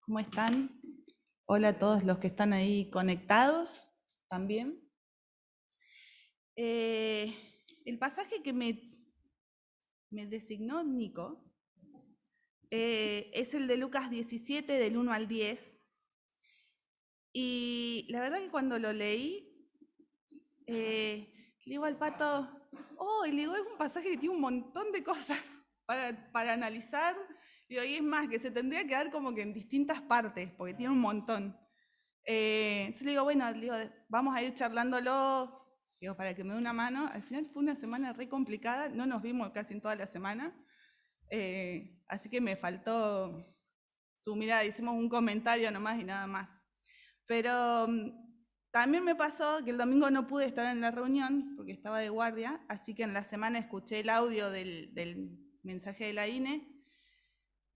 ¿Cómo están? Hola a todos los que están ahí conectados también. El pasaje que me designó Nico es el de Lucas 17, del 1 al 10. Y la verdad que cuando lo leí, le digo al Pato, y le digo, es un pasaje que tiene un montón de cosas para analizar. Digo, y es más, que se tendría que dar como que en distintas partes, porque tiene un montón. Entonces le digo, bueno, le digo, vamos a ir charlándolo, digo, para que me dé una mano. Al final fue una semana re complicada, no nos vimos casi en toda la semana, así que me faltó su mirada, hicimos un comentario nomás y nada más. Pero también me pasó que el domingo no pude estar en la reunión porque estaba de guardia, así que en la semana escuché el audio del mensaje de la INE.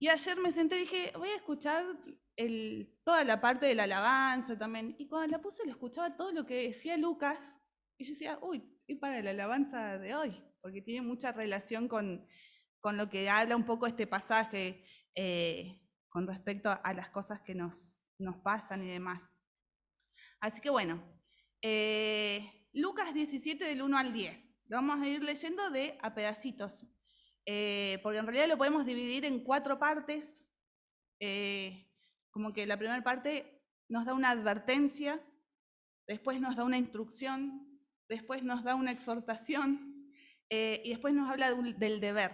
Y ayer me senté y dije, voy a escuchar toda la parte de la alabanza también. Y cuando la puse, le escuchaba todo lo que decía Lucas. Y yo decía, uy, es para la alabanza de hoy, porque tiene mucha relación con lo que habla un poco este pasaje con respecto a las cosas que nos pasan y demás. Así que bueno, Lucas 17 del 1 al 10. Lo vamos a ir leyendo de a pedacitos, porque en realidad lo podemos dividir en 4 partes. Como que la primera parte nos da una advertencia, después nos da una instrucción, después nos da una exhortación y después nos habla del deber.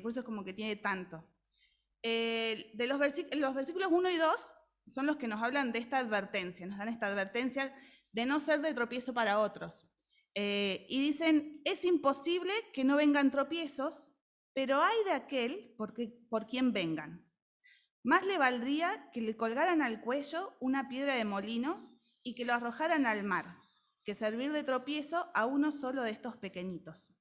Por eso es como que tiene tanto. Los versículos 1 y 2 son los que nos hablan de esta advertencia, nos dan esta advertencia de no ser de tropiezo para otros. Y dicen, es imposible que no vengan tropiezos, pero hay de aquel por quien vengan. Más le valdría que le colgaran al cuello una piedra de molino y que lo arrojaran al mar, que servir de tropiezo a uno solo de estos pequeñitos.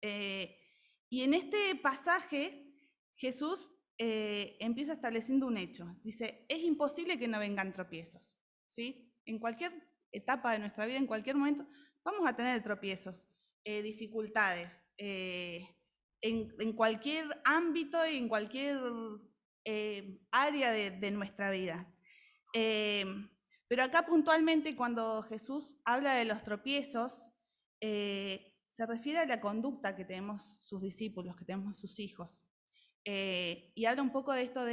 Y en este pasaje, Jesús empieza estableciendo un hecho. Dice, es imposible que no vengan tropiezos. ¿Sí? En cualquier etapa de nuestra vida, en cualquier momento, vamos a tener tropiezos, dificultades, en cualquier ámbito y en cualquier área de nuestra vida. Pero acá puntualmente cuando Jesús habla de los tropiezos, se refiere a la conducta que tenemos sus discípulos, que tenemos sus hijos. Y habla un poco de esto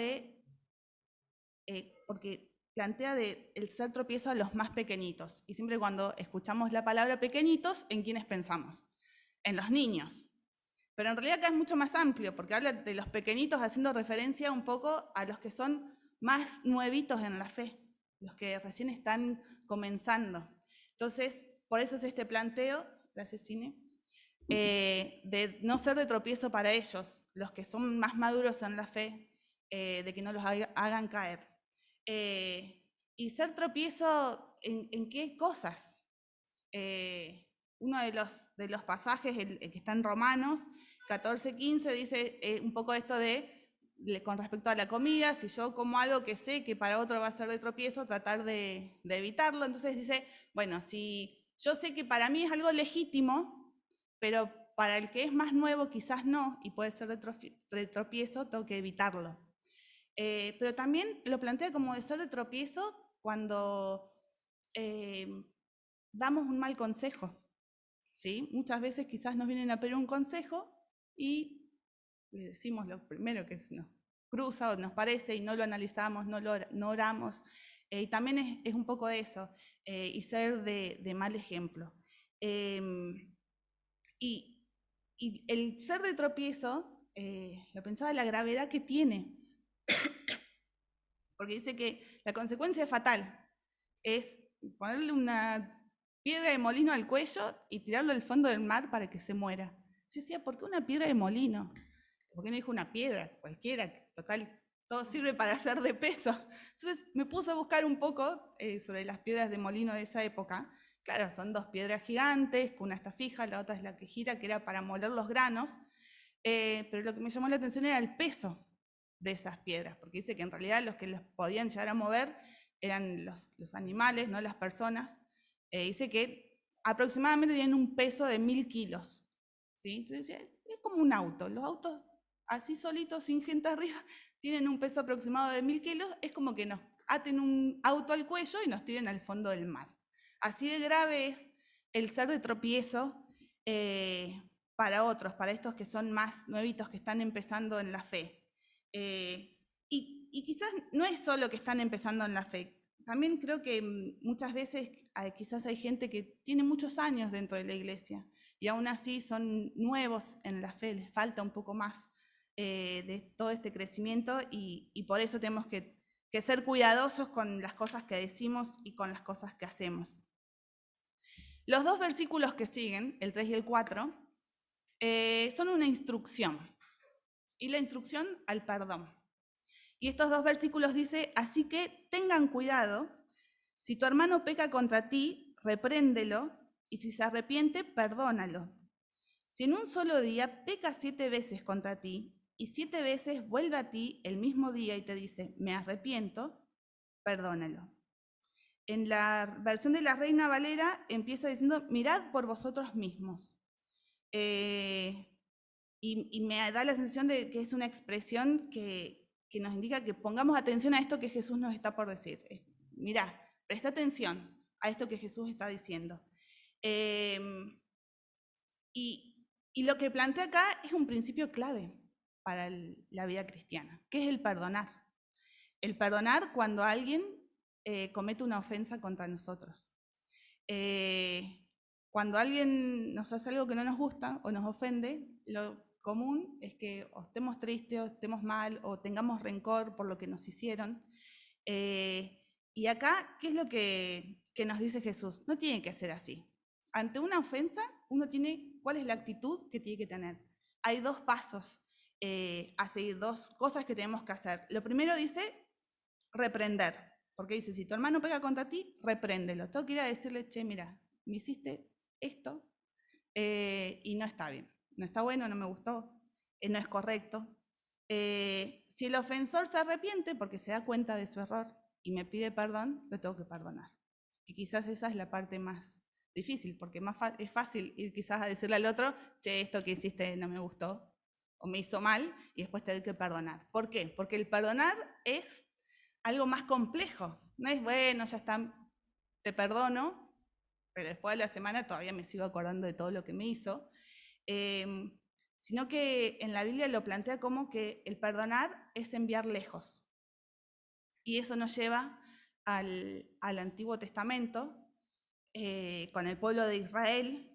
porque plantea el ser tropiezo a los más pequeñitos. Y siempre cuando escuchamos la palabra pequeñitos, ¿en quiénes pensamos? En los niños. Pero en realidad acá es mucho más amplio, porque habla de los pequeñitos haciendo referencia un poco a los que son más nuevitos en la fe, los que recién están comenzando. Entonces, por eso es este planteo, gracias Cine, de no ser de tropiezo para ellos, los que son más maduros en la fe, de que no los hagan caer. Y ser tropiezo en qué cosas. Uno de los pasajes, el que está en Romanos 14:15, dice un poco esto con respecto a la comida, si yo como algo que sé que para otro va a ser de tropiezo, tratar de evitarlo. Entonces dice, bueno, si yo sé que para mí es algo legítimo, pero para el que es más nuevo quizás no, y puede ser de tropiezo, tengo que evitarlo. Pero también lo plantea como de ser de tropiezo cuando damos un mal consejo. ¿Sí? Muchas veces quizás nos vienen a pedir un consejo y les decimos lo primero que se nos cruza o nos parece y no lo analizamos, no oramos. Y también es un poco de eso, y ser de mal ejemplo. Y el ser de tropiezo, lo pensaba la gravedad que tiene, porque dice que la consecuencia es fatal, es ponerle una piedra de molino al cuello y tirarlo al fondo del mar para que se muera. Yo decía, ¿por qué una piedra de molino? ¿Por qué no dijo una piedra cualquiera? Total, todo sirve para hacer de peso. Entonces me puse a buscar un poco sobre las piedras de molino de esa época. Claro, son 2 piedras gigantes, una está fija, la otra es la que gira, que era para moler los granos. Pero lo que me llamó la atención era el peso de esas piedras, porque dice que en realidad los que los podían llegar a mover eran los animales, no las personas. Dice que aproximadamente tienen un peso de 1000 kilos. ¿Sí? Entonces es como un auto. Los autos así solitos, sin gente arriba, tienen un peso aproximado de 1000 kilos, es como que nos aten un auto al cuello y nos tiren al fondo del mar. Así de grave es el ser de tropiezo para otros, para estos que son más nuevitos, que están empezando en la fe. Y quizás no es solo que están empezando en la fe, también creo que muchas veces quizás hay gente que tiene muchos años dentro de la iglesia y aún así son nuevos en la fe, les falta un poco más de todo este crecimiento y por eso tenemos que ser cuidadosos con las cosas que decimos y con las cosas que hacemos. Los dos versículos que siguen, el 3 y el 4, son una instrucción, y la instrucción al perdón. Y estos dos versículos dice, así que tengan cuidado, si tu hermano peca contra ti, repréndelo, y si se arrepiente, perdónalo. Si en un solo día peca 7 veces contra ti, y 7 veces vuelve a ti el mismo día y te dice, me arrepiento, perdónalo. En la versión de la Reina Valera empieza diciendo, mirad por vosotros mismos. Y me da la sensación de que es una expresión que nos indica que pongamos atención a esto que Jesús nos está por decir. Mirá, presta atención a esto que Jesús está diciendo. Y lo que plantea acá es un principio clave para la vida cristiana, que es el perdonar. El perdonar cuando alguien comete una ofensa contra nosotros. Cuando alguien nos hace algo que no nos gusta o nos ofende, lo común es que o estemos tristes o estemos mal o tengamos rencor por lo que nos hicieron. Y acá, ¿qué es lo que nos dice Jesús? No tiene que ser así. Ante una ofensa, uno tiene, ¿cuál es la actitud que tiene que tener? Hay dos pasos a seguir, dos cosas que tenemos que hacer. Lo primero dice, reprender, porque dice, si tu hermano pega contra ti, repréndelo. Tengo que ir a decirle, che, mira, me hiciste esto y no está bien, no está bueno, no me gustó, no es correcto. Si el ofensor se arrepiente porque se da cuenta de su error y me pide perdón, lo tengo que perdonar. Y quizás esa es la parte más difícil, porque es fácil ir quizás a decirle al otro, che, esto que hiciste no me gustó o me hizo mal, y después tener que perdonar. ¿Por qué? Porque el perdonar es algo más complejo. No es, bueno, ya está, te perdono, pero después de la semana todavía me sigo acordando de todo lo que me hizo. Sino que en la Biblia lo plantea como que el perdonar es enviar lejos. Y eso nos lleva al Antiguo Testamento, con el pueblo de Israel.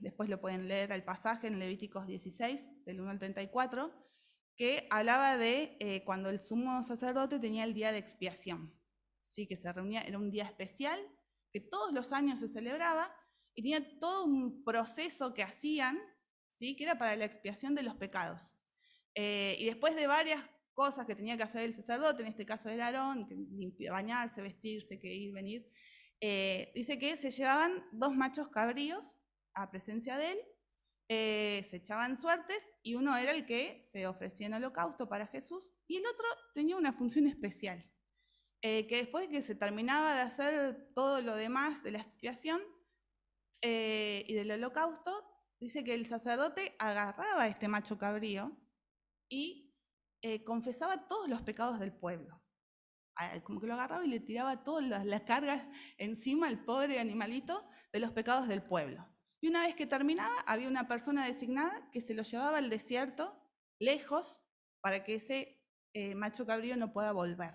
Después lo pueden leer al pasaje en Levíticos 16, del 1 al 34, que hablaba de cuando el sumo sacerdote tenía el día de expiación, ¿sí? Que se reunía, era un día especial, que todos los años se celebraba, y tenía todo un proceso que hacían, ¿sí? Que era para la expiación de los pecados. Y después de varias cosas que tenía que hacer el sacerdote, en este caso era Aarón, que bañarse, vestirse, que ir, venir, dice que se llevaban 2 machos cabríos a presencia de él, se echaban suertes y uno era el que se ofrecía en holocausto para Jesús y el otro tenía una función especial, que después de que se terminaba de hacer todo lo demás de la expiación y del holocausto, dice que el sacerdote agarraba a este macho cabrío y confesaba todos los pecados del pueblo. Como que lo agarraba y le tiraba todas las cargas encima al pobre animalito de los pecados del pueblo. Y una vez que terminaba, había una persona designada que se lo llevaba al desierto, lejos, para que ese macho cabrío no pueda volver.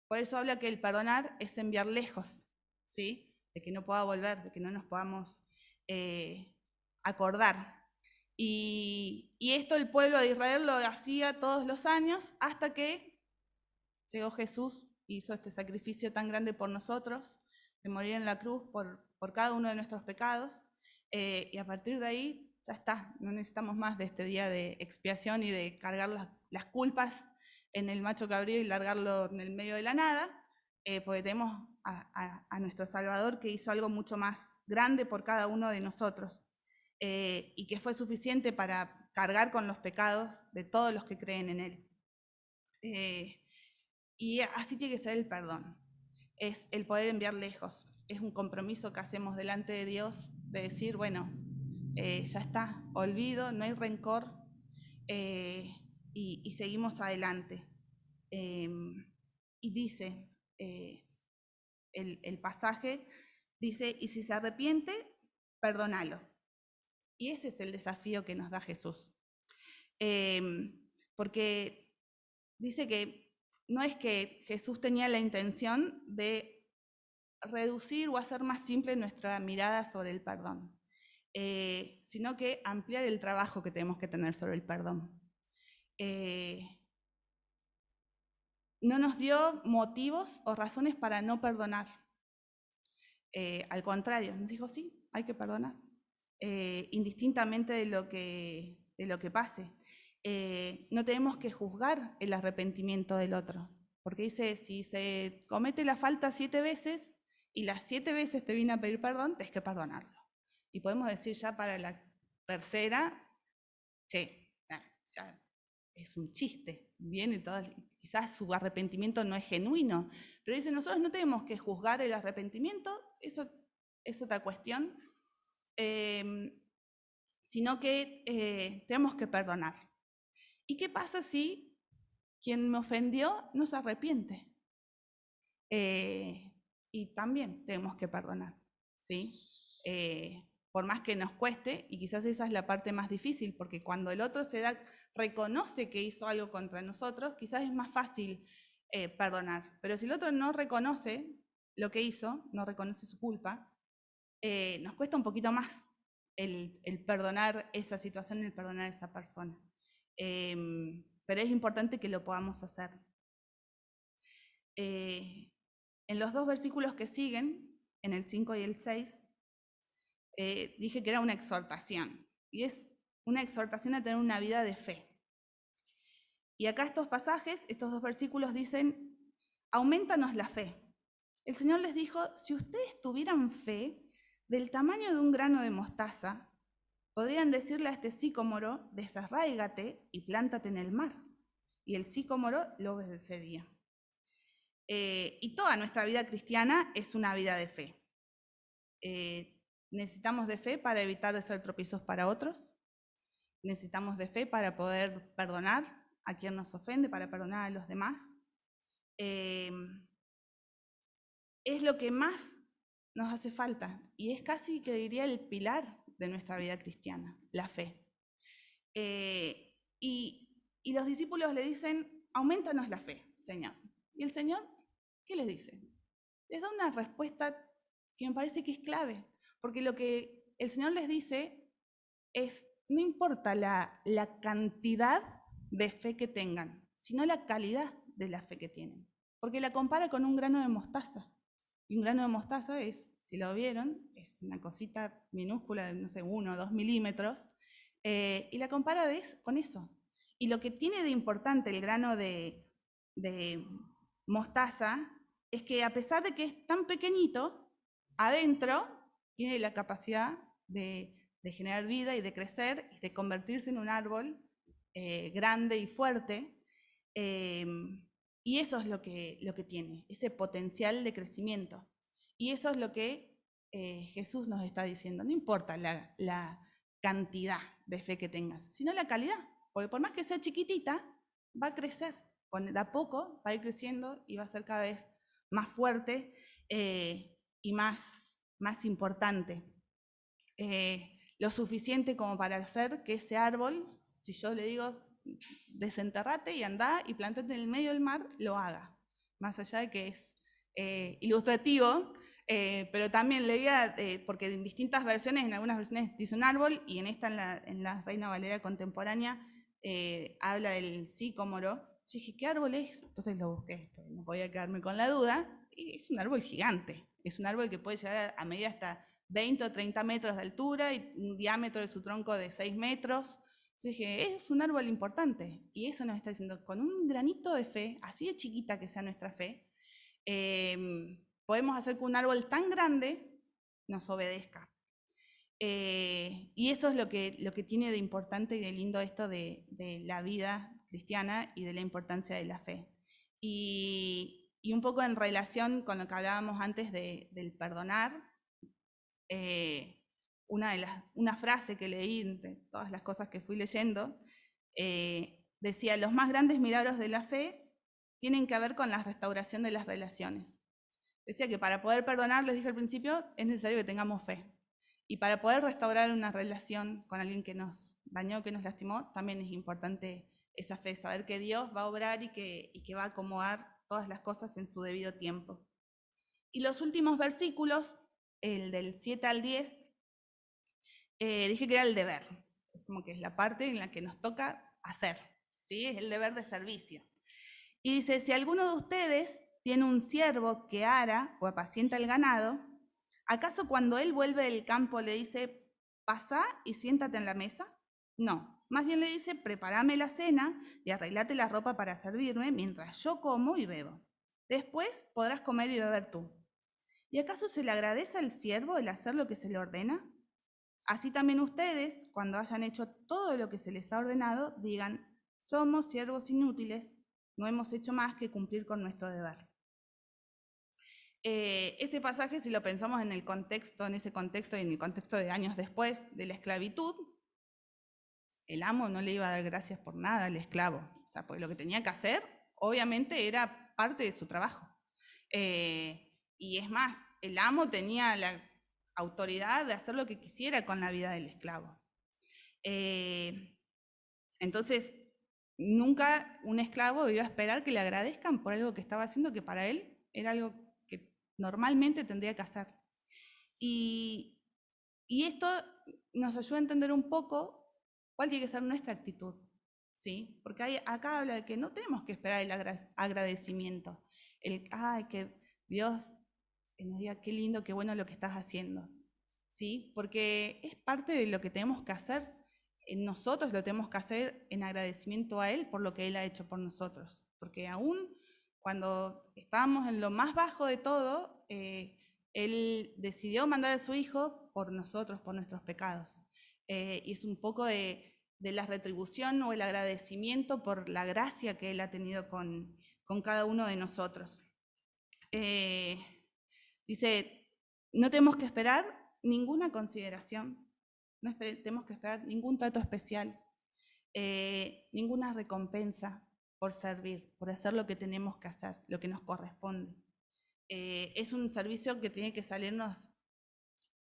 Por eso habla que el perdonar es enviar lejos, ¿sí? De que no pueda volver, de que no nos podamos acordar. Y esto el pueblo de Israel lo hacía todos los años hasta que llegó Jesús y hizo este sacrificio tan grande por nosotros, de morir en la cruz por cada uno de nuestros pecados. Y a partir de ahí ya está, no necesitamos más de este día de expiación y de cargar las culpas en el macho cabrío y largarlo en el medio de la nada, porque tenemos a nuestro Salvador que hizo algo mucho más grande por cada uno de nosotros. Y que fue suficiente para cargar con los pecados de todos los que creen en Él. Y así tiene que ser el perdón. Es el poder enviar lejos. Es un compromiso que hacemos delante de Dios de decir, bueno, ya está, olvido, no hay rencor. Y y seguimos adelante. Y dice, el pasaje dice, y si se arrepiente, perdónalo. Y ese es el desafío que nos da Jesús. Porque dice que no es que Jesús tenía la intención de reducir o hacer más simple nuestra mirada sobre el perdón, sino que ampliar el trabajo que tenemos que tener sobre el perdón. No nos dio motivos o razones para no perdonar. Al contrario, nos dijo, sí, hay que perdonar, indistintamente de lo que pase. No tenemos que juzgar el arrepentimiento del otro, porque dice, si se comete la falta 7 veces y las 7 veces te viene a pedir perdón, tienes que perdonarlo. Y podemos decir ya para la tercera, che, ya es un chiste, viene todo, quizás su arrepentimiento no es genuino, pero dice, nosotros no tenemos que juzgar el arrepentimiento, eso es otra cuestión, sino que tenemos que perdonar. ¿Y qué pasa si quien me ofendió no se arrepiente? Y también tenemos que perdonar, ¿sí? Por más que nos cueste, y quizás esa es la parte más difícil, porque cuando el otro reconoce que hizo algo contra nosotros, quizás es más fácil perdonar. Pero si el otro no reconoce lo que hizo, no reconoce su culpa, nos cuesta un poquito más el perdonar esa situación, el perdonar a esa persona. Pero es importante que lo podamos hacer. En los 2 versículos que siguen, en el 5 y el 6, dije que era una exhortación, y es una exhortación a tener una vida de fe. Y acá estos pasajes, estos 2 versículos dicen, aumentanos la fe. El Señor les dijo, si ustedes tuvieran fe del tamaño de un grano de mostaza, podrían decirle a este sicómoro, desarráigate y plántate en el mar, y el sicómoro lo obedecería. Y toda nuestra vida cristiana es una vida de fe. Necesitamos de fe para evitar de ser tropiezos para otros. Necesitamos de fe para poder perdonar a quien nos ofende, para perdonar a los demás. Es lo que más nos hace falta y es casi que diría el pilar de nuestra vida cristiana, la fe. Y los discípulos le dicen, aumentanos la fe, Señor. Y el Señor, ¿qué les dice? Les da una respuesta que me parece que es clave, porque lo que el Señor les dice es, no importa la cantidad de fe que tengan, sino la calidad de la fe que tienen, porque la compara con un grano de mostaza. Y un grano de mostaza es, si lo vieron, es una cosita minúscula de, no sé, 1 o 2 milímetros, y la compara con eso. Y lo que tiene de importante el grano de mostaza es que a pesar de que es tan pequeñito, adentro tiene la capacidad de generar vida y de crecer y de convertirse en un árbol grande y fuerte. Y eso es lo que tiene, ese potencial de crecimiento. Y eso es lo que Jesús nos está diciendo. No importa la cantidad de fe que tengas, sino la calidad. Porque por más que sea chiquitita, va a crecer. De a poco va a ir creciendo y va a ser cada vez más fuerte y más importante. Lo suficiente como para hacer que ese árbol, si yo le digo, desenterrate y andá y plantate en el medio del mar, lo haga. Más allá de que es ilustrativo, pero también leía, porque en distintas versiones, en algunas versiones dice un árbol, y en esta, en la Reina Valera contemporánea, habla del sicómoro. Yo dije, ¿qué árbol es? Entonces lo busqué, porque no podía quedarme con la duda, y es un árbol gigante. Es un árbol que puede llegar a medir hasta 20 o 30 metros de altura y un diámetro de su tronco de 6 metros. Yo dije, es un árbol importante. Y eso nos está diciendo, con un granito de fe, así de chiquita que sea nuestra fe, podemos hacer que un árbol tan grande nos obedezca. Y eso es lo que tiene de importante y de lindo esto de la vida cristiana y de la importancia de la fe. Y un poco en relación con lo que hablábamos antes del perdonar, una frase que leí entre todas las cosas que fui leyendo, decía, los más grandes milagros de la fe tienen que ver con la restauración de las relaciones. Decía que para poder perdonar, les dije al principio, es necesario que tengamos fe. Y para poder restaurar una relación con alguien que nos dañó, que nos lastimó, también es importante esa fe, saber que Dios va a obrar y que va a acomodar todas las cosas en su debido tiempo. Y los últimos versículos, el del 7 al 10, dije que era el deber. Es como que es la parte en la que nos toca hacer, ¿sí? Es el deber de servicio. Y dice, si alguno de ustedes tiene un siervo que ara o apacienta el ganado, ¿acaso cuando él vuelve del campo le dice, pasá y siéntate en la mesa? No, más bien le dice, prepárame la cena y arreglate la ropa para servirme mientras yo como y bebo. Después podrás comer y beber tú. ¿Y acaso se le agradece al siervo el hacer lo que se le ordena? Así también ustedes, cuando hayan hecho todo lo que se les ha ordenado, digan, somos siervos inútiles, no hemos hecho más que cumplir con nuestro deber. Este pasaje, si lo pensamos en ese contexto y en el contexto de años después de la esclavitud, el amo no le iba a dar gracias por nada al esclavo. O sea, porque lo que tenía que hacer, obviamente, era parte de su trabajo. Y es más, el amo tenía la autoridad de hacer lo que quisiera con la vida del esclavo. Entonces, nunca un esclavo iba a esperar que le agradezcan por algo que estaba haciendo, que para él era algo que normalmente tendría que hacer. Y esto nos ayuda a entender un poco cuál tiene que ser nuestra actitud, ¿sí? Porque acá habla de que no tenemos que esperar el agradecimiento, que Dios nos diga qué lindo, qué bueno lo que estás haciendo, ¿sí? Porque es parte de lo que tenemos que hacer, nosotros lo tenemos que hacer en agradecimiento a Él por lo que Él ha hecho por nosotros, porque aún cuando estábamos en lo más bajo de todo, Él decidió mandar a su Hijo por nosotros, por nuestros pecados. Y es un poco de la retribución o el agradecimiento por la gracia que Él ha tenido con cada uno de nosotros. Dice, no tenemos que esperar ninguna consideración, no tenemos que esperar ningún trato especial, ninguna recompensa por servir, por hacer lo que tenemos que hacer, lo que nos corresponde. Es un servicio que tiene que salirnos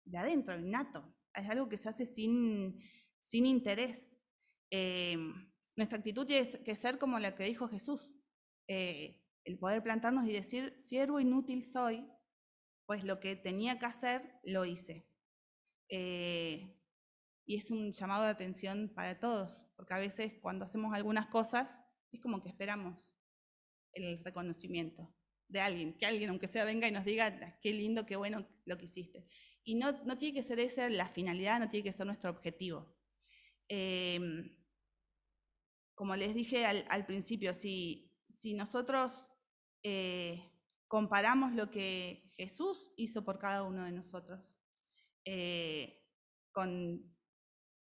de adentro, innato. Es algo que se hace sin interés. Nuestra actitud tiene que ser como la que dijo Jesús. El poder plantarnos y decir, siervo inútil soy, pues lo que tenía que hacer, lo hice. Y es un llamado de atención para todos, porque a veces cuando hacemos algunas cosas, es como que esperamos el reconocimiento de alguien, que alguien, aunque sea, venga y nos diga, qué lindo, qué bueno lo que hiciste. Y no tiene que ser esa la finalidad, no tiene que ser nuestro objetivo. Como les dije al principio, si nosotros comparamos lo que Jesús hizo por cada uno de nosotros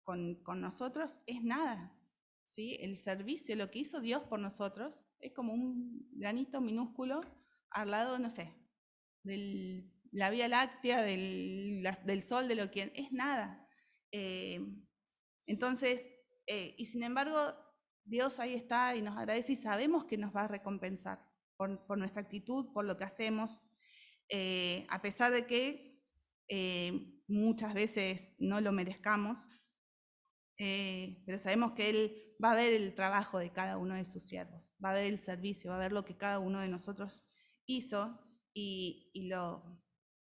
con nosotros, es nada, ¿sí? El servicio, lo que hizo Dios por nosotros, es como un granito minúsculo al lado, no sé, de la Vía Láctea, del Sol, de lo que es nada. Entonces, y sin embargo, Dios ahí está y nos agradece y sabemos que nos va a recompensar por nuestra actitud, por lo que hacemos, a pesar de que muchas veces no lo merezcamos, pero sabemos que Él va a ver el trabajo de cada uno de sus siervos, va a ver el servicio, va a ver lo que cada uno de nosotros hizo, y lo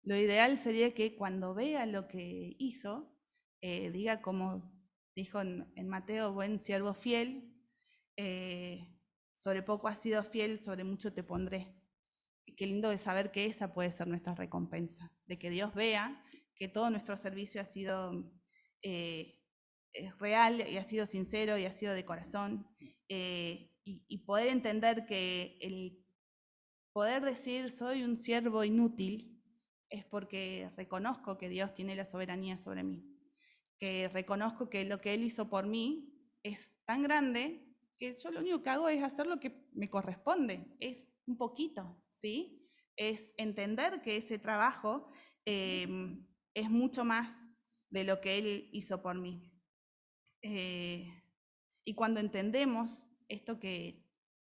ideal sería que cuando vea lo que hizo, diga como dijo en Mateo, buen siervo fiel, sobre poco has sido fiel, sobre mucho te pondré. Y qué lindo de saber que esa puede ser nuestra recompensa, de que Dios vea que todo nuestro servicio ha sido real y ha sido sincero y ha sido de corazón, y poder entender que el poder decir soy un siervo inútil es porque reconozco que Dios tiene la soberanía sobre mí, que reconozco que lo que Él hizo por mí es tan grande que yo lo único que hago es hacer lo que me corresponde, es un poquito, ¿sí? Es entender que ese trabajo es mucho más de lo que Él hizo por mí. Y cuando entendemos esto que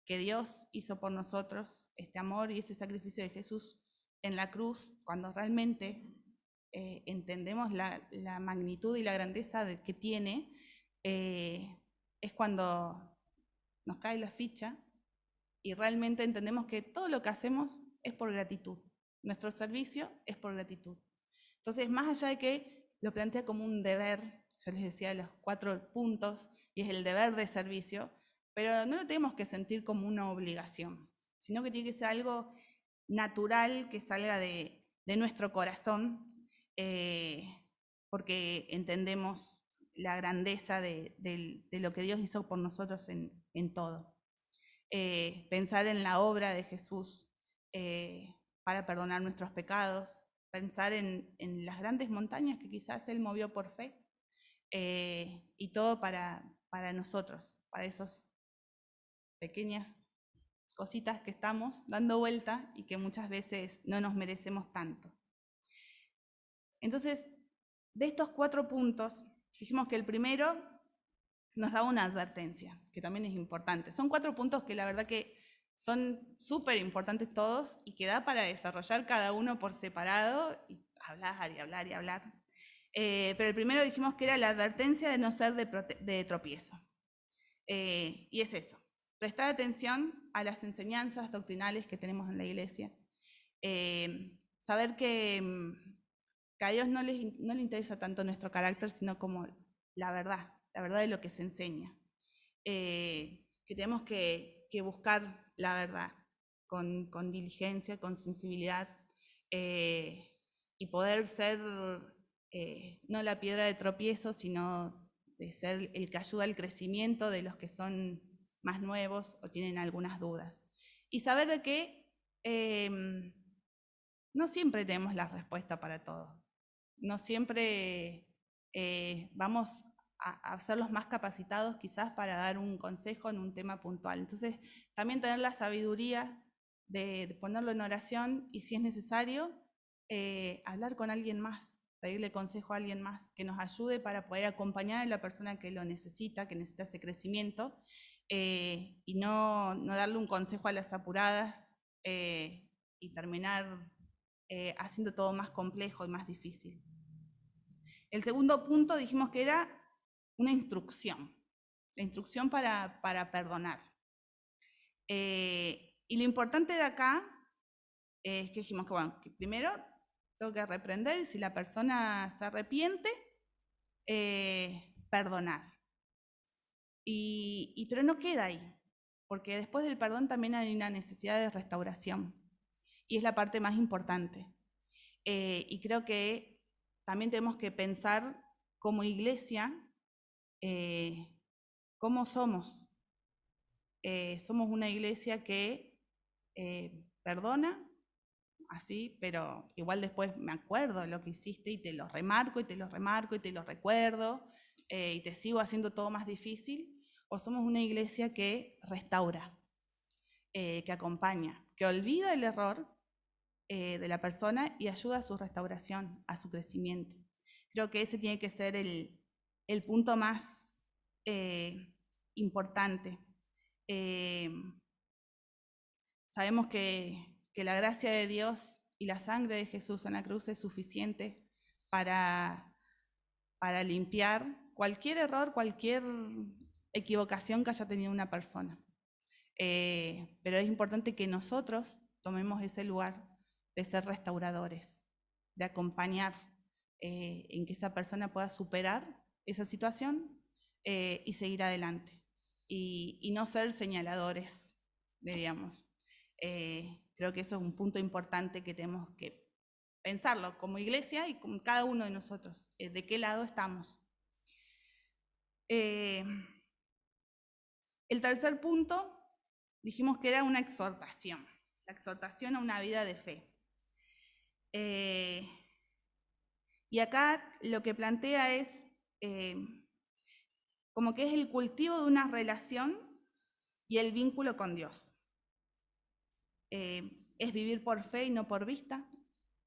Dios hizo por nosotros, este amor y ese sacrificio de Jesús en la cruz, cuando realmente entendemos la magnitud y la grandeza que tiene, es cuando nos cae la ficha y realmente entendemos que todo lo que hacemos es por gratitud. Nuestro servicio es por gratitud. Entonces, más allá de que lo plantea como un deber, yo les decía los 4 puntos, y es el deber de servicio, pero no lo tenemos que sentir como una obligación, sino que tiene que ser algo natural que salga de nuestro corazón, porque entendemos la grandeza de lo que Dios hizo por nosotros en todo. Pensar en la obra de Jesús para perdonar nuestros pecados, pensar en las grandes montañas que quizás Él movió por fe, y todo para nosotros, para esas pequeñas cositas que estamos dando vuelta y que muchas veces no nos merecemos tanto. Entonces, de estos 4 puntos, dijimos que el primero nos daba una advertencia, que también es importante. Son 4 puntos que la verdad que son súper importantes todos y que da para desarrollar cada uno por separado y hablar y hablar y hablar. Pero el primero dijimos que era la advertencia de no ser de tropiezo. Y es eso, prestar atención a las enseñanzas doctrinales que tenemos en la iglesia. Saber que a Dios no le interesa tanto nuestro carácter, sino como la verdad de lo que se enseña. Que tenemos que buscar la verdad con diligencia, con sensibilidad, y poder ser no la piedra de tropiezo, sino de ser el que ayuda al crecimiento de los que son más nuevos o tienen algunas dudas. Y saber de que no siempre tenemos la respuesta para todo. No siempre vamos a ser los más capacitados quizás para dar un consejo en un tema puntual. Entonces, también tener la sabiduría de ponerlo en oración y si es necesario, hablar con alguien más, pedirle consejo a alguien más que nos ayude para poder acompañar a la persona que lo necesita, que necesita ese crecimiento, y no darle un consejo a las apuradas y terminar haciendo todo más complejo y más difícil. El segundo punto dijimos que era una instrucción, la instrucción para perdonar. Y lo importante de acá es que dijimos que, bueno, que primero tengo que reprender y si la persona se arrepiente, perdonar. Pero no queda ahí, porque después del perdón también hay una necesidad de restauración y es la parte más importante. Y creo que también tenemos que pensar como iglesia cómo somos. Somos una iglesia que perdona, así, pero igual después me acuerdo de lo que hiciste y te lo remarco y te lo remarco y te lo recuerdo y te sigo haciendo todo más difícil. O somos una iglesia que restaura, que acompaña, que olvida el error de la persona y ayuda a su restauración, a su crecimiento. Creo que ese tiene que ser el punto más importante. Sabemos que la gracia de Dios y la sangre de Jesús en la cruz es suficiente para limpiar cualquier error, cualquier equivocación que haya tenido una persona. Pero es importante que nosotros tomemos ese lugar de ser restauradores, de acompañar en que esa persona pueda superar esa situación y seguir adelante. Y no ser señaladores, diríamos. Creo que eso es un punto importante que tenemos que pensarlo como iglesia y con cada uno de nosotros, de qué lado estamos. El tercer punto, dijimos que era una exhortación, la exhortación a una vida de fe. Y acá lo que plantea es como que es el cultivo de una relación y el vínculo con Dios. Es vivir por fe y no por vista,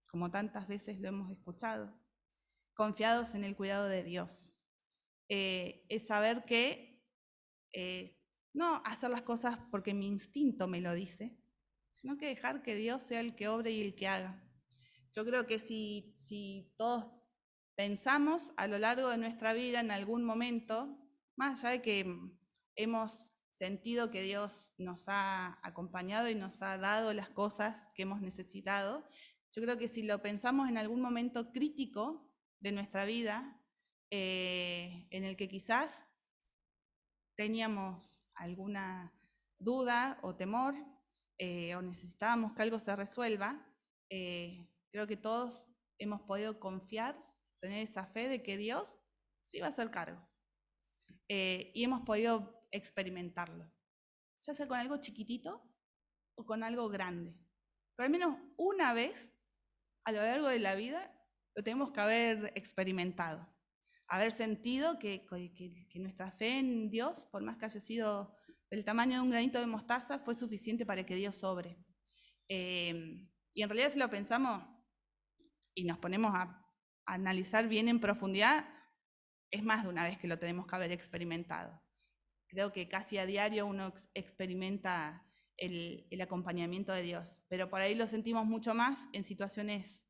como tantas veces lo hemos escuchado, confiados en el cuidado de Dios. Es saber que No hacer las cosas porque mi instinto me lo dice, sino que dejar que Dios sea el que obre y el que haga. Yo creo que si todos pensamos a lo largo de nuestra vida en algún momento, más allá de que hemos sentido que Dios nos ha acompañado y nos ha dado las cosas que hemos necesitado, yo creo que si lo pensamos en algún momento crítico de nuestra vida, en el que quizás teníamos alguna duda o temor, o necesitábamos que algo se resuelva, creo que todos hemos podido confiar, tener esa fe de que Dios se iba a hacer cargo. Y hemos podido experimentarlo, ya sea con algo chiquitito o con algo grande. Pero al menos una vez a lo largo de la vida lo tenemos que haber experimentado, haber sentido que nuestra fe en Dios, por más que haya sido del tamaño de un granito de mostaza, fue suficiente para que Dios obre. Y en realidad si lo pensamos y nos ponemos a analizar bien en profundidad, es más de una vez que lo tenemos que haber experimentado. Creo que casi a diario uno experimenta el acompañamiento de Dios, pero por ahí lo sentimos mucho más en situaciones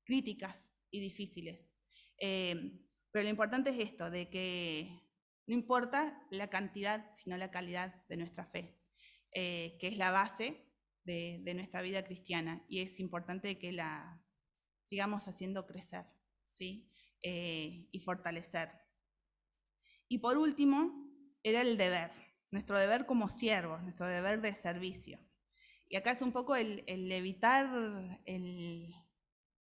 críticas y difíciles. Pero lo importante es esto, de que no importa la cantidad, sino la calidad de nuestra fe, que es la base de nuestra vida cristiana, y es importante que la sigamos haciendo crecer, ¿sí? Y fortalecer. Y por último, era el deber, nuestro deber como siervos, nuestro deber de servicio. Y acá es un poco el evitar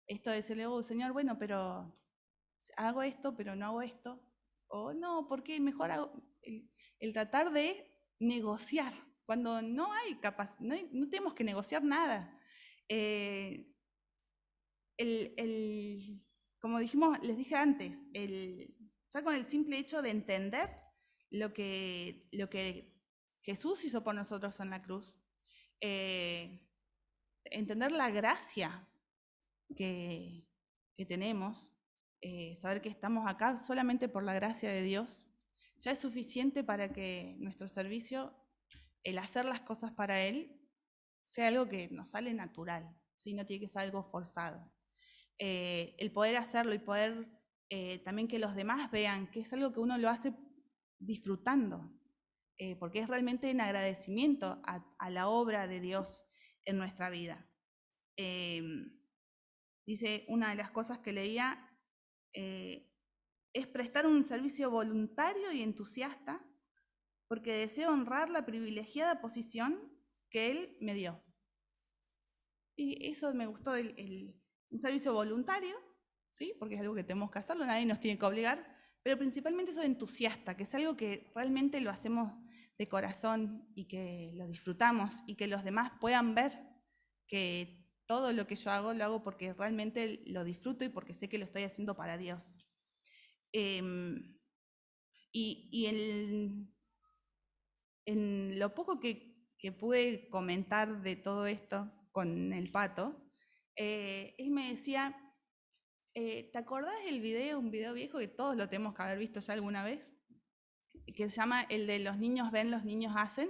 esto de decirle, oh, Señor, bueno, pero hago esto, pero no hago esto. O no, porque mejor hago el tratar de negociar, cuando no hay capacidad, no tenemos que negociar nada. Como dijimos, les dije antes, ya con el simple hecho de entender lo que Jesús hizo por nosotros en la cruz, entender la gracia que tenemos, saber que estamos acá solamente por la gracia de Dios, ya es suficiente para que nuestro servicio, el hacer las cosas para Él, sea algo que nos sale natural, ¿sí? No tiene que ser algo forzado. El poder hacerlo y poder también que los demás vean que es algo que uno lo hace disfrutando, porque es realmente en agradecimiento a la obra de Dios en nuestra vida. Dice, una de las cosas que leía es prestar un servicio voluntario y entusiasta porque deseo honrar la privilegiada posición que Él me dio. Y eso me gustó, un servicio voluntario, ¿sí? Porque es algo que tenemos que hacerlo, nadie nos tiene que obligar, pero principalmente eso de entusiasta, que es algo que realmente lo hacemos de corazón y que lo disfrutamos y que los demás puedan ver que todo lo que yo hago lo hago porque realmente lo disfruto y porque sé que lo estoy haciendo para Dios. Y en lo poco que pude comentar de todo esto con el Pato, él me decía, ¿te acordás del video, un video viejo que todos lo tenemos que haber visto ya alguna vez? Que se llama el de los niños ven, los niños hacen,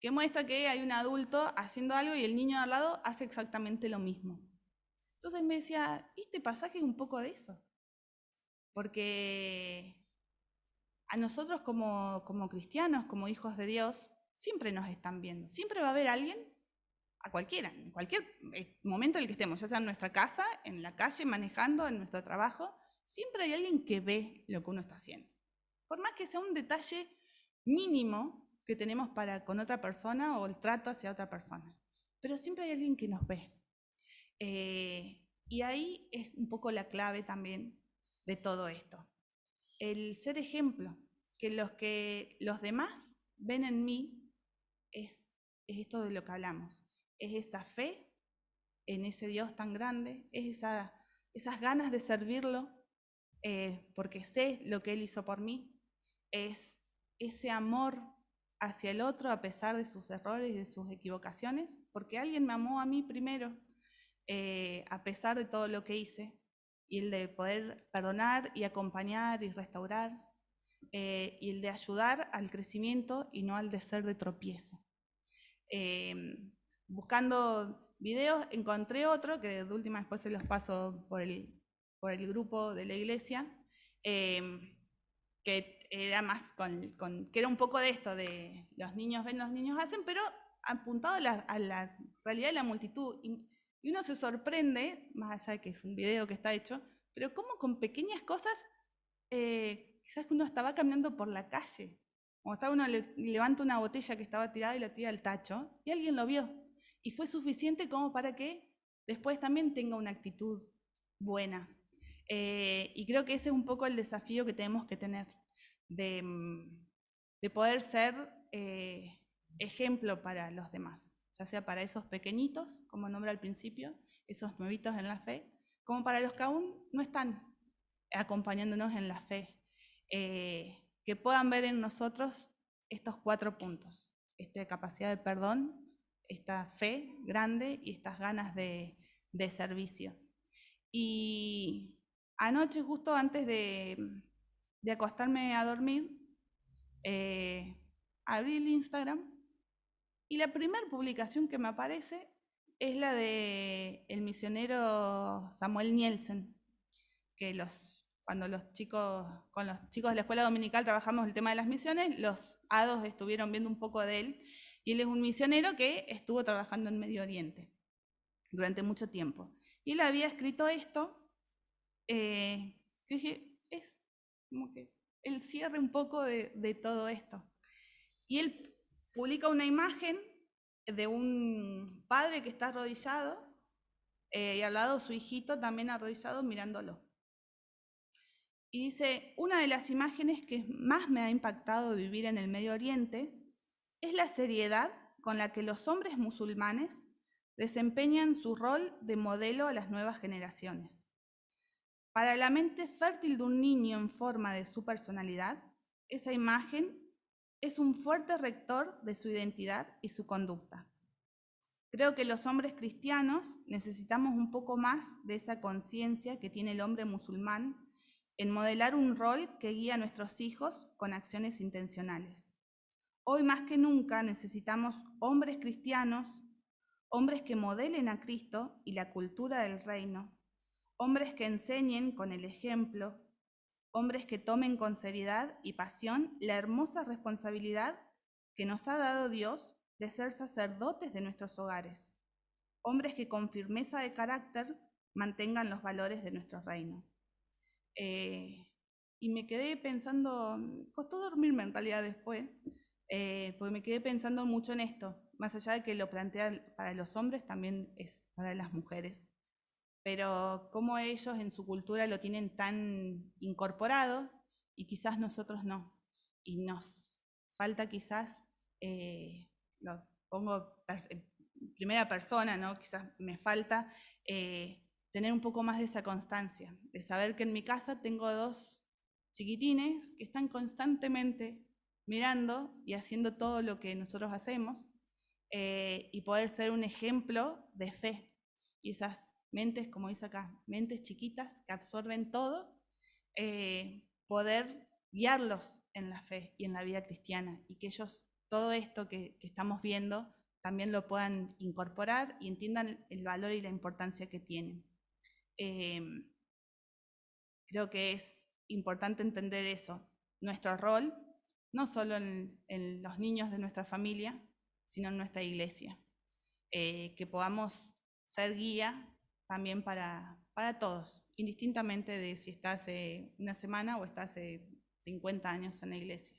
que muestra que hay un adulto haciendo algo y el niño de al lado hace exactamente lo mismo. Entonces me decía, este pasaje es un poco de eso, porque a nosotros como cristianos, como hijos de Dios, siempre nos están viendo, siempre va a haber alguien, a cualquiera, en cualquier momento en el que estemos, ya sea en nuestra casa, en la calle, manejando, en nuestro trabajo, siempre hay alguien que ve lo que uno está haciendo. Por más que sea un detalle mínimo que tenemos para con otra persona o el trato hacia otra persona, pero siempre hay alguien que nos ve. Y ahí es un poco la clave también de todo esto. El ser ejemplo, que los demás ven en mí, es esto de lo que hablamos, es esa fe en ese Dios tan grande, es esas ganas de servirlo, porque sé lo que Él hizo por mí, es ese amor hacia el otro a pesar de sus errores y de sus equivocaciones, porque alguien me amó a mí primero, a pesar de todo lo que hice, y el de poder perdonar y acompañar y restaurar. y el de ayudar al crecimiento y no al de ser de tropiezo. Buscando videos encontré otro, que de última después se los paso por el grupo de la iglesia, que era más que era un poco de esto, de los niños ven, los niños hacen, pero apuntado a la realidad de la multitud. Y uno se sorprende, más allá de que es un video que está hecho, pero cómo con pequeñas cosas, quizás uno estaba caminando por la calle, o estaba uno levanta una botella que estaba tirada y la tira al tacho, y alguien lo vio. Y fue suficiente como para que después también tenga una actitud buena. Y creo que ese es un poco el desafío que tenemos que tener, de poder ser ejemplo para los demás, ya sea para esos pequeñitos, como nombré al principio, esos nuevitos en la fe, como para los que aún no están acompañándonos en la fe, que puedan ver en nosotros estos 4 puntos, esta capacidad de perdón, esta fe grande y estas ganas de servicio. Y anoche, justo antes de acostarme a dormir, abrí el Instagram y la primera publicación que me aparece es la de el misionero Samuel Nielsen, que cuando con los chicos de la escuela dominical trabajamos el tema de las misiones, los hados estuvieron viendo un poco de él, y él es un misionero que estuvo trabajando en Medio Oriente durante mucho tiempo. Y él había escrito esto, que dije, es como que el cierre un poco de todo esto. Y él publica una imagen de un padre que está arrodillado, y al lado su hijito también arrodillado mirándolo. Y dice, una de las imágenes que más me ha impactado vivir en el Medio Oriente es la seriedad con la que los hombres musulmanes desempeñan su rol de modelo a las nuevas generaciones. Para la mente fértil de un niño en forma de su personalidad, esa imagen es un fuerte rector de su identidad y su conducta. Creo que los hombres cristianos necesitamos un poco más de esa conciencia que tiene el hombre musulmán en modelar un rol que guía a nuestros hijos con acciones intencionales. Hoy más que nunca necesitamos hombres cristianos, hombres que modelen a Cristo y la cultura del reino, hombres que enseñen con el ejemplo, hombres que tomen con seriedad y pasión la hermosa responsabilidad que nos ha dado Dios de ser sacerdotes de nuestros hogares, hombres que con firmeza de carácter mantengan los valores de nuestro reino. Y me quedé pensando, costó dormirme en realidad después, porque me quedé pensando mucho en esto, más allá de que lo plantea para los hombres, también es para las mujeres. Pero cómo ellos en su cultura lo tienen tan incorporado y quizás nosotros no. Y nos falta quizás, lo pongo en primera persona, ¿no? Quizás me falta tener un poco más de esa constancia, de saber que en mi casa tengo 2 chiquitines que están constantemente mirando y haciendo todo lo que nosotros hacemos, y poder ser un ejemplo de fe. Y esas mentes, como dice acá, mentes chiquitas que absorben todo, poder guiarlos en la fe y en la vida cristiana, y que ellos todo esto que estamos viendo también lo puedan incorporar y entiendan el valor y la importancia que tienen. Creo que es importante entender eso, nuestro rol, no solo en los niños de nuestra familia, sino en nuestra iglesia. Que podamos ser guía también para todos, indistintamente de si está hace una semana o está hace 50 años en la iglesia.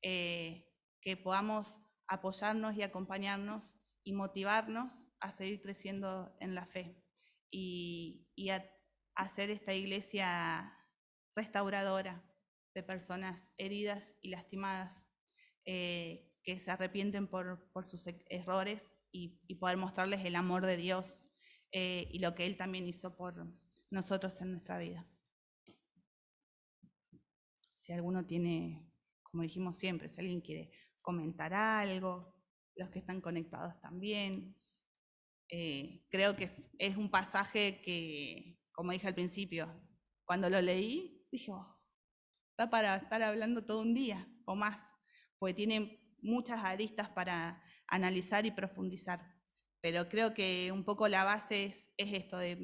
Que podamos apoyarnos y acompañarnos y motivarnos a seguir creciendo en la fe y a hacer esta iglesia restauradora de personas heridas y lastimadas, que se arrepienten por sus errores, y poder mostrarles el amor de Dios, y lo que Él también hizo por nosotros en nuestra vida. Si alguno tiene, como dijimos siempre, si alguien quiere comentar algo, los que están conectados también. Creo que es un pasaje que, como dije al principio, cuando lo leí, dije, oh, da para estar hablando todo un día o más, porque tiene muchas aristas para analizar y profundizar. Pero creo que un poco la base es esto de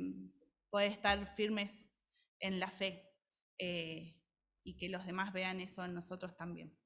poder estar firmes en la fe y que los demás vean eso en nosotros también.